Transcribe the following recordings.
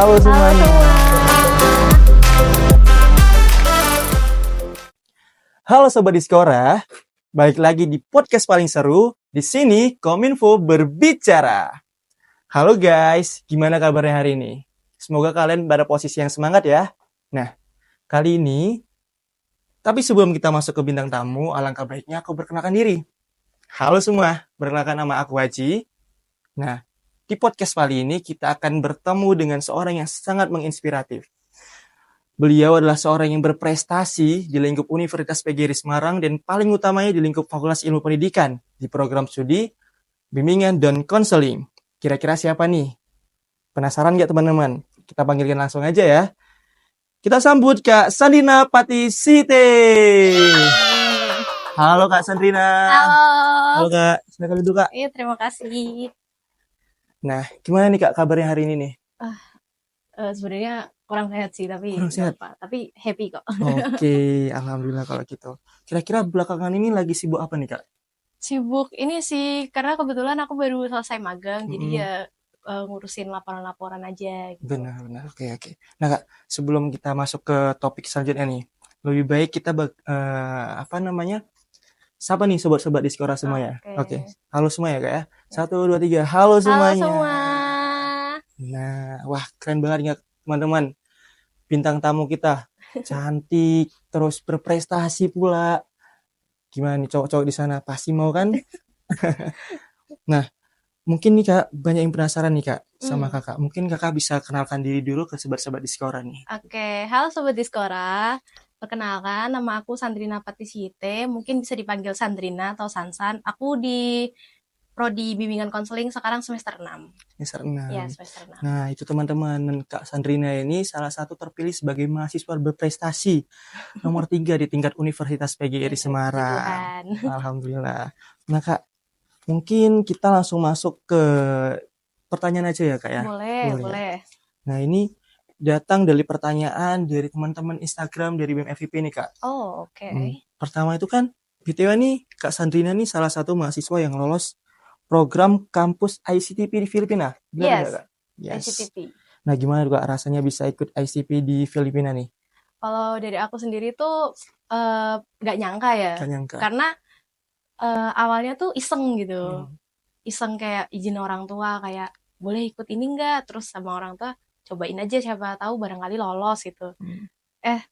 Halo semuanya. Halo Sobat Diskora, balik lagi di podcast paling seru. Di sini Kominfo berbicara. Halo guys, gimana kabarnya hari ini? Semoga kalian pada posisi yang semangat ya. Nah, kali ini, tapi sebelum kita masuk ke bintang tamu, alangkah baiknya aku perkenalkan diri. Halo semua, perkenalkan nama aku Haji. Nah, di podcast kali ini kita akan bertemu dengan seorang yang sangat menginspiratif. Beliau adalah seorang yang berprestasi di lingkup Universitas PGRI Semarang dan paling utamanya di lingkup Fakultas Ilmu Pendidikan di program studi bimbingan dan konseling. Kira-kira siapa nih? Penasaran nggak teman-teman? Kita panggilkan langsung aja ya. Kita sambut Kak Sandrina Patisite. Halo Kak Sandrina. Halo Kak, silakan duduk Kak. Iya, terima kasih. Nah, gimana nih Kak kabarnya hari ini nih? Sebenarnya kurang sehat sih, tapi Kurang nggak sehat? apa. Tapi happy kok. Oke, alhamdulillah kalau gitu. Kira-kira belakangan ini lagi sibuk apa nih Kak? Sibuk ini sih, karena kebetulan aku baru selesai magang, jadi Mm-mm. ya ngurusin laporan-laporan aja gitu. Benar-benar. Oke. Nah Kak, sebelum kita masuk ke topik selanjutnya nih, lebih baik kita sapa nih sobat-sobat Diskora semua ya. Oke. Oke. Halo semua ya Kak ya. 1, 2, 3. Halo Halo semuanya. semua. Nah, wah keren banget ya teman-teman. Bintang tamu kita cantik, terus berprestasi pula. Gimana nih cowok-cowok di sana? Pasti mau kan? Nah, mungkin nih Kak, banyak yang penasaran nih Kak sama Hmm. Kakak. Mungkin Kakak bisa kenalkan diri dulu ke sobat-sobat Diskora nih. Oke, halo Sobat Diskora. Perkenalkan, nama aku Sandrina Patisite. Mungkin bisa dipanggil Sandrina atau Sansan. Aku di Prodi Bimbingan Konseling sekarang semester 6. Semester Ya, 6. semester 6. Nah, itu teman-teman, Kak Sandrina ini salah satu terpilih sebagai mahasiswa berprestasi nomor 3 di tingkat Universitas PGRI Iya, puji Semarang. Tuhan. Alhamdulillah. Nah, Kak, mungkin kita langsung masuk ke pertanyaan aja ya, Kak ya. Boleh, Boleh ya. boleh. Nah, ini datang dari pertanyaan dari teman-teman Instagram dari BEM FIP nih, Kak. Oh, oke. Pertama itu kan, BTW nih, Kak Sandrina nih salah satu mahasiswa yang lolos program kampus ICTP di Filipina. Benar nggak, Yes, Kak? Yes. ICTP. Nah, gimana Kak rasanya bisa ikut ICP di Filipina nih? Kalau dari aku sendiri tuh nggak nyangka ya, Gak nyangka. karena awalnya tuh iseng gitu, Hmm. iseng kayak izin orang tua kayak boleh ikut ini nggak, terus sama orang tua cobain aja siapa tahu barangkali lolos gitu. Hmm.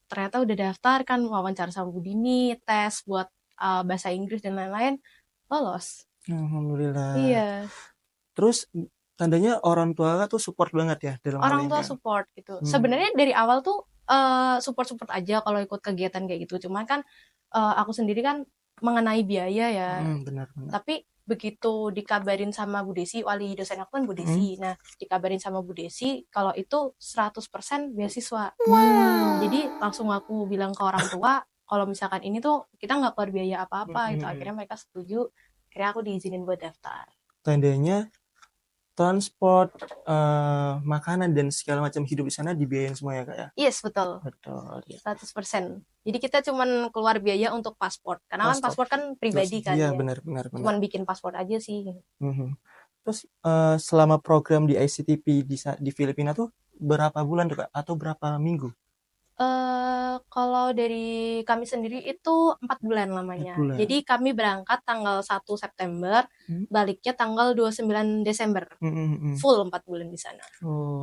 Ternyata udah daftar kan wawancara sama Bu Dini, tes buat bahasa Inggris dan lain-lain, lolos. Alhamdulillah. Iya. Terus tandanya orang tua tuh support banget ya dalam hal Orang ini tua kan? support gitu. Sebenarnya dari awal tuh support-support aja kalau ikut kegiatan kayak gitu. Cuman kan aku sendiri kan mengenai biaya ya. Benar-benar. Tapi begitu dikabarin sama Bu Desi, wali dosen aku kan Bu Desi. Nah, dikabarin sama Bu Desi kalau itu 100% beasiswa. Jadi langsung aku bilang ke orang tua kalau misalkan ini tuh kita nggak keluar biaya apa-apa gitu. Akhirnya mereka setuju. Akhirnya aku diizinin buat daftar. Tandanya transport, makanan dan segala macam hidup di sana dibiayain semua ya Kak ya? Yes, betul. Betul. Ya. 100%. Jadi kita cuman keluar biaya untuk paspor. Karena kan paspor kan pribadi kan Iya ya. benar. Cuman bikin paspor aja sih. Terus selama program di ICTP di Filipina tuh berapa bulan tuh Kak? Atau berapa minggu? Kalau dari kami sendiri itu 4 bulan lamanya. 4 bulan. Jadi kami berangkat tanggal 1 September, baliknya tanggal 29 Desember. Full 4 bulan di sana.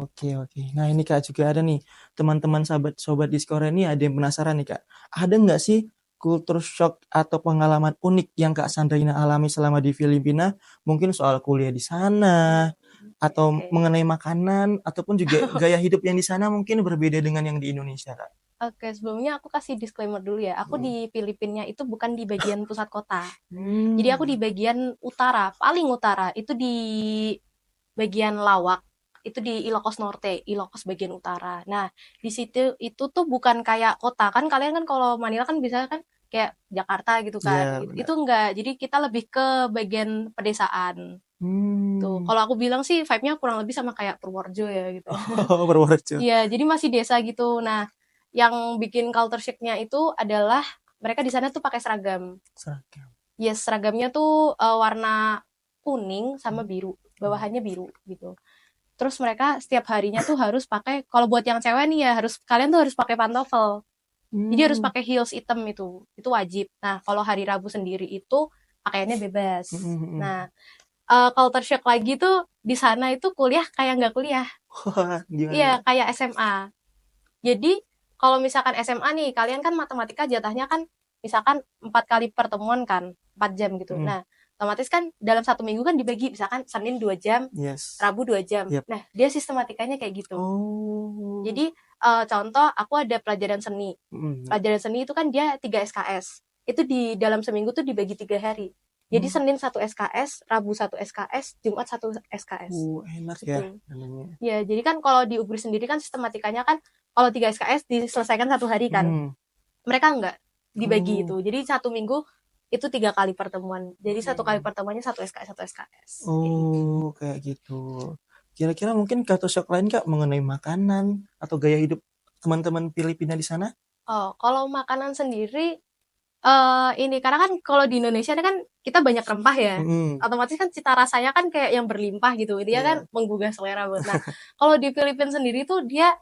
Oke. Nah ini Kak juga ada nih teman-teman sobat Diskora ini ada yang penasaran nih Kak. Ada nggak sih culture shock atau pengalaman unik yang Kak Sandrina alami selama di Filipina? Mungkin soal kuliah di sana atau mengenai makanan ataupun juga gaya hidup yang di sana mungkin berbeda dengan yang di Indonesia Kak. Oke, sebelumnya aku kasih disclaimer dulu ya. Aku di Filipina itu bukan di bagian pusat kota. Jadi aku di bagian utara, paling utara. Itu di bagian Lawak. Itu di Ilocos Norte, Ilocos bagian utara. Nah, di situ itu tuh bukan kayak kota. Kan kalian kan kalau Manila kan bisa kan kayak Jakarta gitu kan. Iya, Itu enggak. Jadi kita lebih ke bagian pedesaan. Tuh, kalau aku bilang sih vibe-nya kurang lebih sama kayak Purworejo ya gitu. Purworejo. Iya, jadi masih desa gitu. Nah, yang bikin culture shock-nya itu adalah mereka di sana tuh pakai seragam. Yes, seragamnya tuh warna kuning sama biru, bawahannya biru gitu. Terus mereka setiap harinya tuh harus pakai, kalau buat yang cewek nih ya kalian tuh harus pakai pantofel. Jadi harus pakai heels hitam itu wajib. Nah kalau hari Rabu sendiri itu pakaiannya bebas. Nah culture shock lagi tuh di sana itu kuliah kayak nggak kuliah. Wah, gimana Iya Kak? kayak SMA. Jadi kalau misalkan SMA nih, kalian kan matematika jatahnya kan misalkan 4 kali pertemuan kan, 4 jam gitu. Nah, otomatis kan dalam 1 minggu kan dibagi, misalkan Senin 2 jam, Yes. Rabu 2 jam. Yep. Nah, dia sistematikanya kayak gitu. Oh. Jadi contoh aku ada pelajaran seni. Pelajaran seni itu kan dia 3 SKS. Itu di dalam seminggu tuh dibagi 3 hari. Jadi Senin 1 SKS, Rabu 1 SKS, Jumat 1 SKS. Enak gitu. ya namanya. Ya, jadi kan kalau di UGRI sendiri kan sistematikanya kan kalau 3 SKS diselesaikan 1 hari kan. Mereka enggak dibagi itu. Jadi 1 minggu itu 3 kali pertemuan. Jadi 1 kali pertemuannya 1 SKS 1 SKS. Oh, kayak gitu. Kira-kira mungkin culture shock lain Kak mengenai makanan atau gaya hidup teman-teman Filipina di sana? Oh, kalau makanan sendiri ini karena kan kalau di Indonesia kan kita banyak rempah ya. Otomatis kan cita rasanya kan kayak yang berlimpah gitu. Dia kan menggugah selera banget. Nah, kalau di Filipina sendiri tuh dia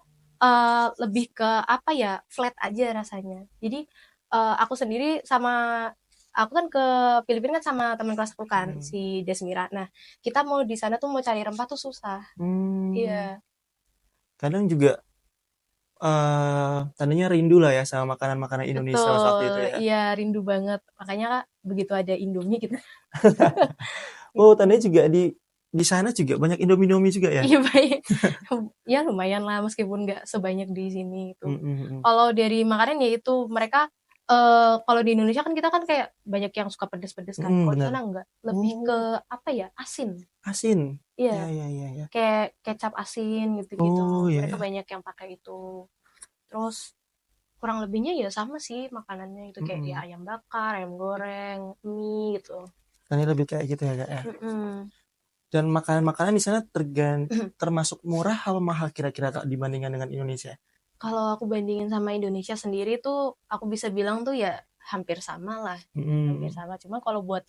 lebih ke apa ya, flat aja rasanya. Jadi aku sendiri aku kan ke Filipina kan sama teman kelas aku kan, si Desmira. Nah, kita mau di sana tuh mau cari rempah tuh susah. Iya. Kadang juga tandanya rindu lah ya sama makanan-makanan Indonesia waktu itu ya. Iya, rindu banget. Makanya Kak, begitu ada Indomie gitu. Tandanya juga di sana juga banyak Indomie juga ya? Iya banyak. Ya lumayan lah meskipun nggak sebanyak di sini itu. Kalau dari makanan ya itu mereka kalau di Indonesia kan kita kan kayak banyak yang suka pedes-pedes kan. Kalau di sana enggak, lebih ke apa ya, asin. Asin. Iya. Ya. Kayak kecap asin gitu-gitu. Mereka Iya. banyak yang pakai itu. Terus kurang lebihnya ya sama sih makanannya itu kayak ya ayam bakar, ayam goreng, mie gitu. Tandanya lebih kayak gitu ya Kak ya. Dan makanan-makanan di sana termasuk murah atau mahal kira-kira Kak dibandingkan dengan Indonesia? Kalau aku bandingin sama Indonesia sendiri tuh aku bisa bilang tuh ya hampir sama lah. Hampir sama. Cuma kalau buat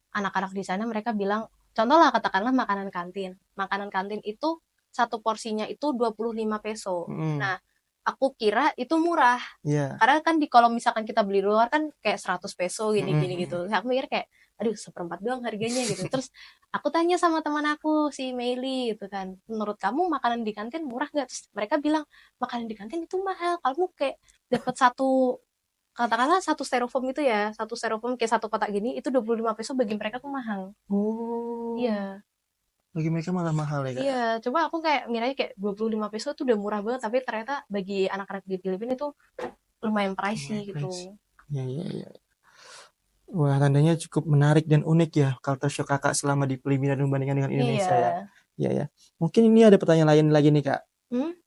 anak-anak di sana mereka bilang, contoh lah katakanlah makanan kantin. Makanan kantin itu satu porsinya itu 25 peso. Nah, aku kira itu murah. Karena kan kalau misalkan kita beli luar kan kayak 100 peso gini-gini gitu. Aku mikir kayak aduh seperempat doang harganya gitu. Terus aku tanya sama teman aku si Meili gitu kan, menurut kamu makanan di kantin murah nggak? Terus mereka bilang makanan di kantin itu mahal. Kamu kayak dapat katakanlah satu styrofoam itu ya, satu styrofoam kayak satu kotak gini itu 25 peso bagi mereka tuh mahal. Iya. Bagi mereka malah mahal ya Kak? Iya, coba aku kayak ngiranya kayak 25 peso tuh udah murah banget, tapi ternyata bagi anak-anak di Filipina itu lumayan pricey gitu. Iya. Wah, tandanya cukup menarik dan unik ya culture shock Kakak selama di Filipina dibandingkan dengan Indonesia ya. Iya. Mungkin ini ada pertanyaan lain lagi nih Kak.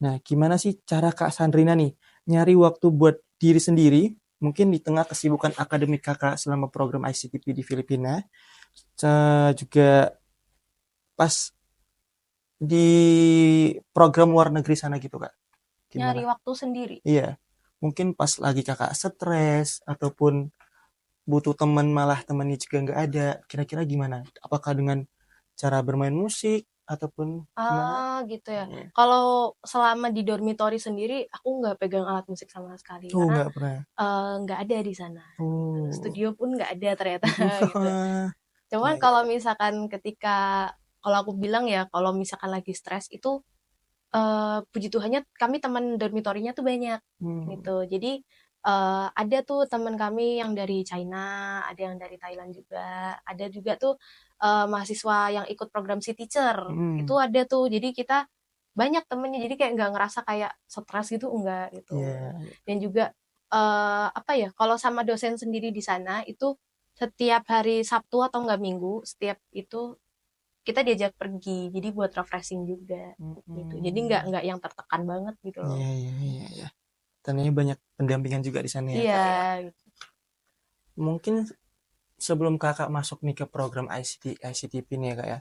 Nah, gimana sih cara Kak Sandrina nih nyari waktu buat diri sendiri, mungkin di tengah kesibukan akademik Kakak selama program ICTP di Filipina, juga pas di program luar negeri sana gitu Kak? Gimana? Nyari waktu sendiri? Iya. Mungkin pas lagi Kakak stres ataupun butuh teman malah temannya juga nggak ada, kira-kira gimana? Apakah dengan cara bermain musik ataupun gimana? Gitu ya. Kalau selama di dormitory sendiri aku nggak pegang alat musik sama sekali karena Nggak pernah. nggak ada di sana. Studio pun nggak ada ternyata gitu. Cuman kalau misalkan kalau aku bilang ya kalau misalkan lagi stres itu puji Tuhannya kami teman dormitorinya tuh banyak gitu. Jadi ada tuh teman kami yang dari China, ada yang dari Thailand juga, ada juga tuh mahasiswa yang ikut program Si Teacher. Itu ada tuh. Jadi kita banyak temennya. Jadi kayak nggak ngerasa kayak stres gitu enggak gitu. Dan juga apa ya? Kalau sama dosen sendiri di sana itu setiap hari Sabtu atau enggak Minggu, setiap itu kita diajak pergi, jadi buat refreshing juga gitu. Jadi nggak yang tertekan banget gitu loh. Iya. Tandanya banyak pendampingan juga di sana ya. Iya. Gitu. Mungkin sebelum Kakak masuk nih ke program ICTP nih ya Kak ya.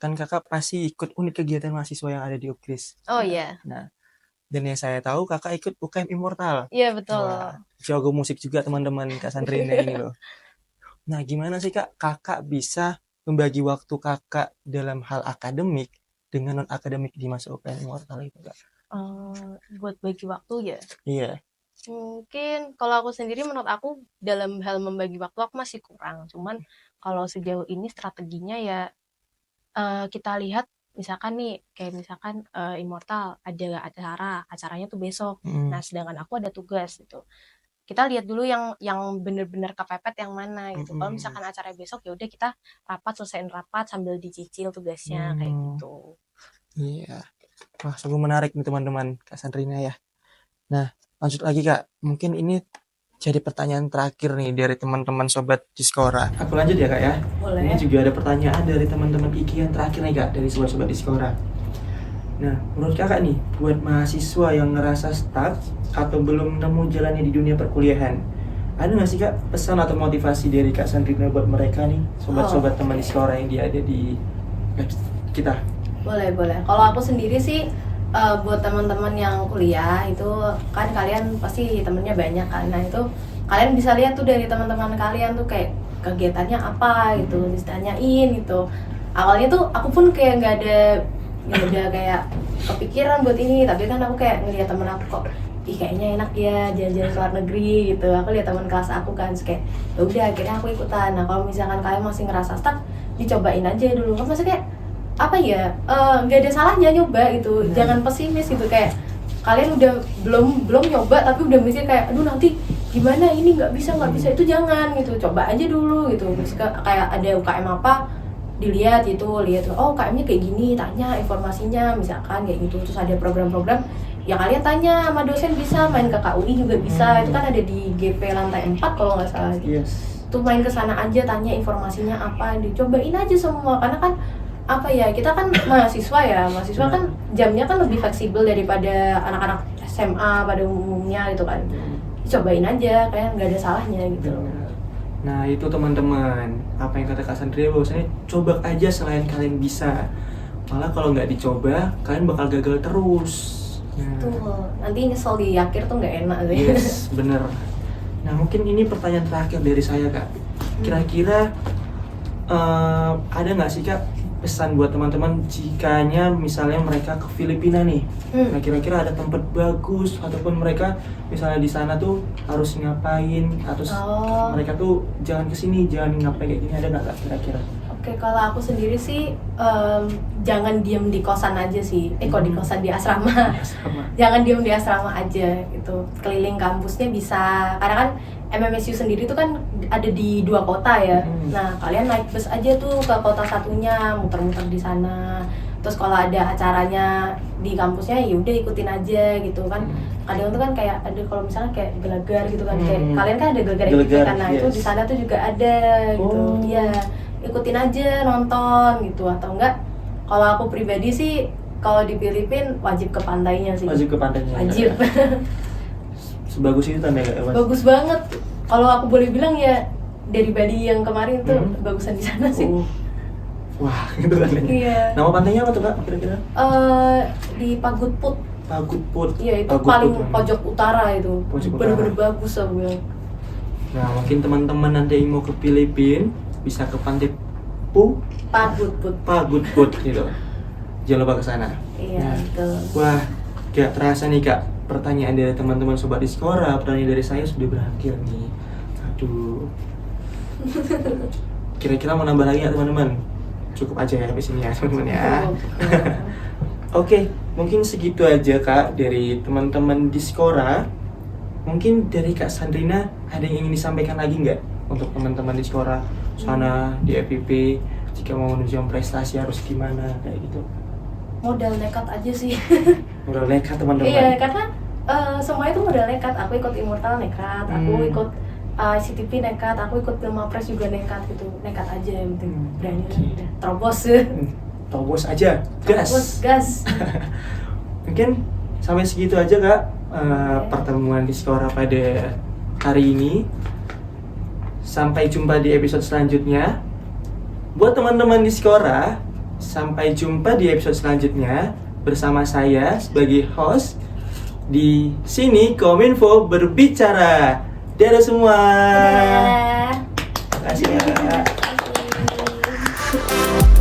Kan Kakak pasti ikut unit kegiatan mahasiswa yang ada di UKRIS. Oh iya. Nah, dan yang saya tahu Kakak ikut UKM Immortal. Iya betul. Jago musik juga teman-teman Kak Sandrina ini loh. Nah, gimana sih Kak Kakak bisa membagi waktu Kakak dalam hal akademik dengan non akademik di masa UPN Immortal itu Kak? Buat bagi waktu ya. Iya. Mungkin kalau aku sendiri menurut aku dalam hal membagi waktu aku masih kurang. Cuman kalau sejauh ini strateginya ya kita lihat misalkan nih kayak misalkan Immortal ada acaranya tuh besok. Nah, sedangkan aku ada tugas gitu. Kita lihat dulu yang bener-bener kepepet yang mana gitu. Kalau misalkan acara besok ya udah kita selesaiin rapat sambil dicicil tugasnya kayak gitu. Iya. Wah, sungguh menarik nih teman-teman Kak Sandrina ya. Nah, lanjut lagi Kak. Mungkin ini jadi pertanyaan terakhir nih dari teman-teman Sobat Diskora. Aku lanjut ya Kak ya. Boleh. Ini juga ada pertanyaan dari teman-teman Iki yang terakhir nih Kak, dari Sobat-Sobat Diskora. Nah, menurut Kakak nih, buat mahasiswa yang ngerasa stuck atau belum nemu jalannya di dunia perkuliahan, ada nggak sih Kak pesan atau motivasi dari Kak Sandrina buat mereka nih, sobat-sobat teman Diskora yang dia ada di kita? Boleh. Kalau aku sendiri sih buat teman-teman yang kuliah itu kan kalian pasti temennya banyak kan. Nah itu kalian bisa lihat tuh dari teman-teman kalian tuh kayak kegiatannya apa gitu, ditanyain gitu. Awalnya tuh aku pun kayak nggak ada kayak kepikiran buat ini, tapi kan aku kayak ngeliat temen aku kok kayaknya enak ya jalan-jalan ke luar negeri gitu. Aku lihat teman kelas aku kan kayak ya udah akhirnya aku ikutan. Nah kalau misalkan kalian masih ngerasa stuck, dicobain aja dulu kan, maksudnya kayak apa ya, nggak ada salahnya nyoba gitu. Jangan pesimis gitu, kayak kalian udah belum nyoba tapi udah mikir kayak aduh nanti gimana ini nggak bisa, itu jangan gitu, coba aja dulu gitu. Misalkan kayak ada UKM apa, dilihat gitu, oh UKM-nya kayak gini, tanya informasinya misalkan kayak gitu. Terus ada program-program ya kalian tanya sama dosen, bisa main ke KUI juga bisa. Itu kan ada di GP lantai 4 kalau nggak salah. Tuh main ke sana aja, tanya informasinya apa, dicobain aja semua. Karena kan apa ya, kita kan mahasiswa kan jamnya kan lebih fleksibel daripada anak-anak SMA pada umumnya gitu kan. Cobain aja, kayak nggak ada salahnya gitu. Nah itu teman-teman, apa yang kata Kak Sandrina bahwasanya coba aja selain kalian bisa. Malah kalau nggak dicoba, kalian bakal gagal terus. Tuh, nanti nyesel di akhir tuh nggak enak sih. Yes, bener. Nah mungkin ini pertanyaan terakhir dari saya Kak. Kira-kira ada nggak sih Kak pesan buat teman-teman jikanya misalnya mereka ke Filipina nih? Nah kira-kira ada tempat bagus ataupun mereka misalnya di sana tuh harus ngapain, atau mereka tuh jangan kesini, jangan ngapain kayak gini, ada nggak Kak kira-kira? Oke, kalau aku sendiri sih jangan diem di kosan aja sih. Kok di kosan, di asrama. Jangan diem di asrama aja gitu. Keliling kampusnya bisa. Karena kan MMSU sendiri tuh kan ada di 2 kota ya. Nah, kalian naik bus aja tuh ke kota satunya, muter-muter di sana. Terus kalau ada acaranya di kampusnya ya udah ikutin aja gitu kan. Kadang tuh kan kayak ada, kalau misalnya kayak gelagar gitu kan, kayak kalian kan ada gelagar kan. Nah, itu di sana tuh juga ada gitu. Iya. Ikutin aja, nonton gitu. Atau enggak, kalau aku pribadi sih kalau di Filipina wajib ke pantainya sih. Wajib ke pantainya. Wajib. Sebagus itu tanda Kak? Bagus banget. Kalau aku boleh bilang ya dari Bali yang kemarin tuh bagusan di sana sih. Wah, itu tandanya. Iya. Nama pantainya apa tuh Kak kira-kira? Di Pagutput. Pagutput. Iya, itu paling pojok utara itu. Bener-bener bagus aku bilang. Nah, mungkin teman-teman nanti yang mau ke Filipina bisa ke Pantai Pagutput gitu. Jangan lupa ke sana. Iya, betul. Wah, gak terasa nih Kak, pertanyaan dari teman-teman Sobat Diskora, pertanyaan dari saya sudah berakhir nih. Aduh. Kira-kira mau nambah lagi ya teman-teman? Cukup aja ya sampai sini ya teman-teman ya. Oke, mungkin segitu aja Kak dari teman-teman Diskora. Mungkin dari Kak Sandrina ada yang ingin disampaikan lagi nggak untuk teman-teman Diskora sana di FIP, jika mau menuju prestasi harus gimana kayak gitu? Modal nekat aja sih. Modal nekat teman-teman. Iya, karena semua itu modal nekat. Aku ikut Immortal nekat, aku ikut CTP nekat, aku ikut Pilmapres juga nekat gitu. Nekat aja yang penting berani udah. Terobos aja. Gas. Mungkin sampai segitu aja Kak pertemuan Diskora pada hari ini. Sampai jumpa di episode selanjutnya. Buat teman-teman Diskora, sampai jumpa di episode selanjutnya bersama saya sebagai host di sini Kominfo berbicara. Dadah semua. Dadah. Terima kasih ya. Terima kasih.